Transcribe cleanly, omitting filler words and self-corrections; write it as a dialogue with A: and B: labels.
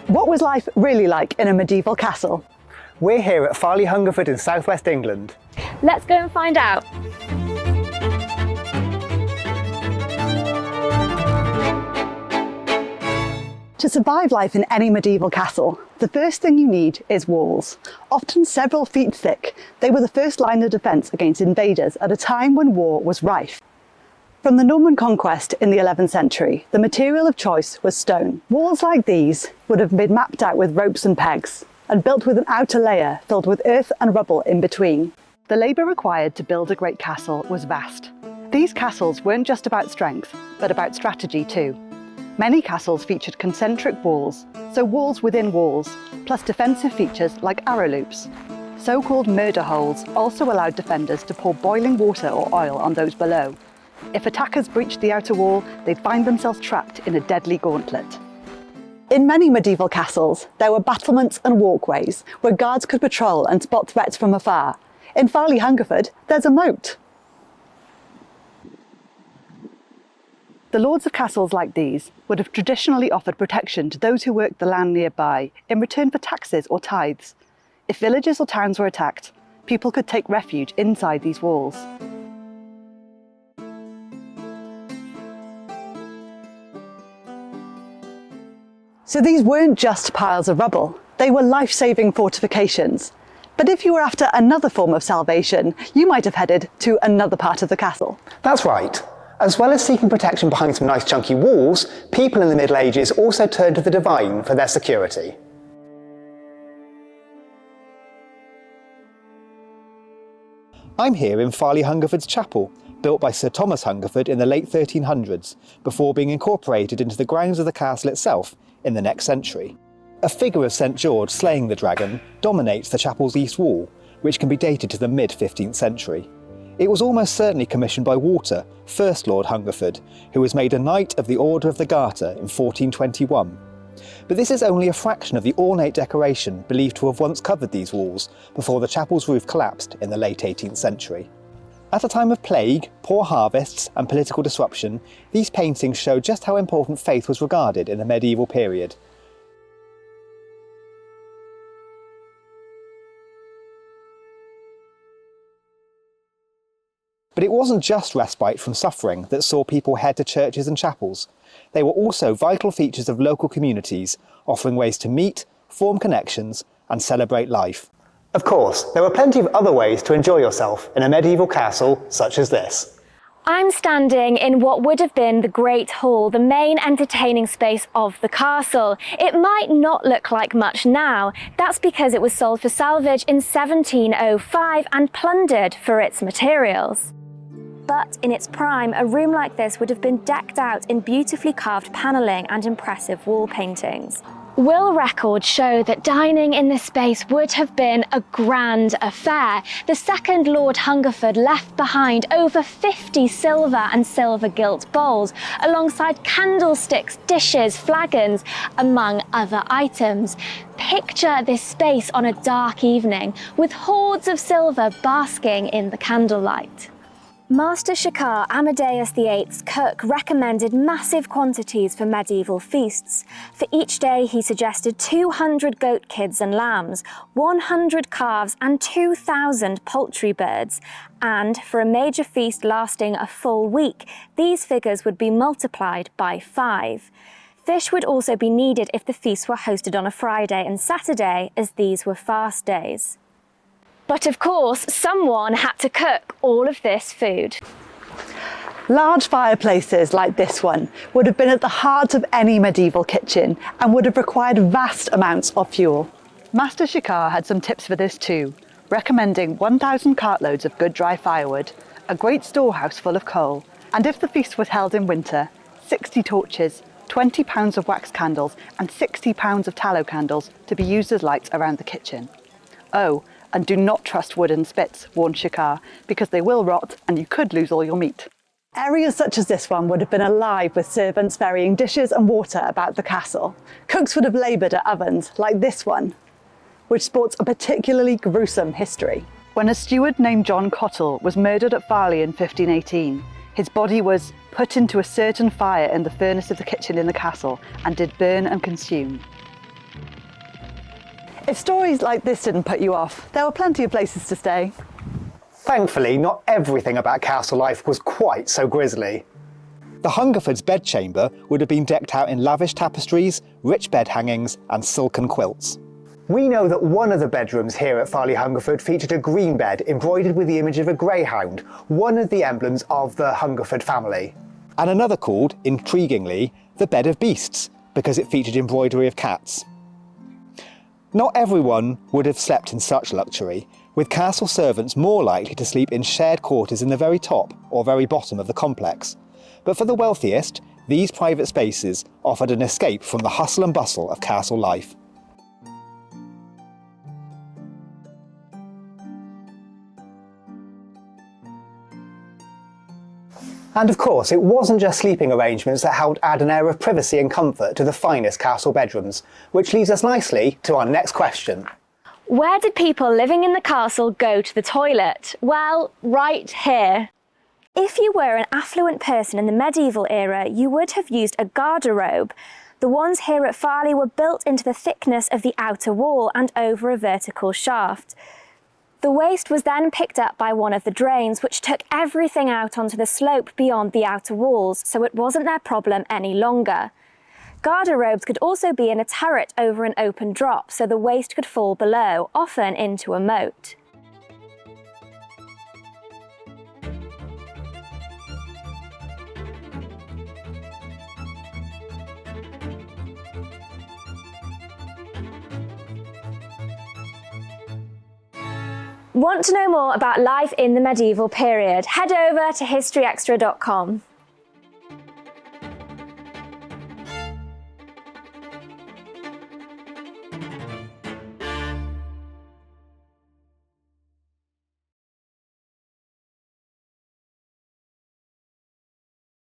A: What was life really like in a medieval castle?
B: We're here at Farleigh Hungerford in southwest England.
C: Let's go and find out.
A: To survive life in any medieval castle, the first thing you need is walls. Often several feet thick, they were the first line of defence against invaders at a time when war was rife. From the Norman conquest in the 11th century, the material of choice was stone. Walls like these would have been mapped out with ropes and pegs, and built with an outer layer filled with earth and rubble in between. The labour required to build a great castle was vast. These castles weren't just about strength, but about strategy too. Many castles featured concentric walls, so walls within walls, plus defensive features like arrow loops. So-called murder holes also allowed defenders to pour boiling water or oil on those below. If attackers breached the outer wall, they'd find themselves trapped in a deadly gauntlet. In many medieval castles, there were battlements and walkways where guards could patrol and spot threats from afar. In Farleigh Hungerford, there's a moat. The lords of castles like these would have traditionally offered protection to those who worked the land nearby in return for taxes or tithes. If villages or towns were attacked, people could take refuge inside these walls. So these weren't just piles of rubble, they were life-saving fortifications. But if you were after another form of salvation, you might have headed to another part of the castle.
B: That's right. As well as seeking protection behind some nice chunky walls, people in the Middle Ages also turned to the divine for their security. I'm here in Farleigh Hungerford's chapel, built by Sir Thomas Hungerford in the late 1300s, before being incorporated into the grounds of the castle itself in the next century. A figure of St George slaying the dragon dominates the chapel's east wall, which can be dated to the mid-15th century. It was almost certainly commissioned by Walter, First Lord Hungerford, who was made a Knight of the Order of the Garter in 1421. But this is only a fraction of the ornate decoration believed to have once covered these walls before the chapel's roof collapsed in the late 18th century. At a time of plague, poor harvests and political disruption, these paintings show just how important faith was regarded in the medieval period. But it wasn't just respite from suffering that saw people head to churches and chapels. They were also vital features of local communities, offering ways to meet, form connections, and celebrate life. Of course, there were plenty of other ways to enjoy yourself in a medieval castle such as this.
C: I'm standing in what would have been the Great Hall, the main entertaining space of the castle. It might not look like much now. That's because it was sold for salvage in 1705 and plundered for its materials. But in its prime, a room like this would have been decked out in beautifully carved panelling and impressive wall paintings. Will records show that dining in this space would have been a grand affair. The second Lord Hungerford left behind over 50 silver and silver gilt bowls, alongside candlesticks, dishes, flagons, among other items. Picture this space on a dark evening, with hordes of silver basking in the candlelight. Master Shakar Amadeus VIII's cook recommended massive quantities for medieval feasts. For each day he suggested 200 goat kids and lambs, 100 calves and 2,000 poultry birds. And for a major feast lasting a full week, these figures would be multiplied by 5. Fish would also be needed if the feasts were hosted on a Friday and Saturday, as these were fast days. But of course, someone had to cook all of this food.
A: Large fireplaces like this one would have been at the heart of any medieval kitchen and would have required vast amounts of fuel. Master Shakar had some tips for this too, recommending 1,000 cartloads of good dry firewood, a great storehouse full of coal, and if the feast was held in winter, 60 torches, 20 pounds of wax candles and 60 pounds of tallow candles to be used as lights around the kitchen. Oh, and do not trust wooden spits, warned Shakar, because they will rot and you could lose all your meat. Areas such as this one would have been alive with servants ferrying dishes and water about the castle. Cooks would have laboured at ovens like this one, which sports a particularly gruesome history. When a steward named John Cottle was murdered at Farleigh in 1518, his body was put into a certain fire in the furnace of the kitchen in the castle and did burn and consume. If stories like this didn't put you off, there were plenty of places to stay.
B: Thankfully, not everything about castle life was quite so grisly. The Hungerfords' bedchamber would have been decked out in lavish tapestries, rich bed hangings and silken quilts. We know that one of the bedrooms here at Farleigh Hungerford featured a green bed embroidered with the image of a greyhound, one of the emblems of the Hungerford family. And another called, intriguingly, the Bed of Beasts, because it featured embroidery of cats. Not everyone would have slept in such luxury, with castle servants more likely to sleep in shared quarters in the very top or very bottom of the complex. But for the wealthiest, these private spaces offered an escape from the hustle and bustle of castle life. And of course, it wasn't just sleeping arrangements that helped add an air of privacy and comfort to the finest castle bedrooms, which leads us nicely to our next question.
C: Where did people living in the castle go to the toilet? Well, right here. If you were an affluent person in the medieval era, you would have used a garderobe. The ones here at Farleigh were built into the thickness of the outer wall and over a vertical shaft. The waste was then picked up by one of the drains, which took everything out onto the slope beyond the outer walls, so it wasn't their problem any longer. Garderobes could also be in a turret over an open drop, so the waste could fall below, often into a moat. Want to know more about life in the medieval period? Head over to HistoryExtra.com.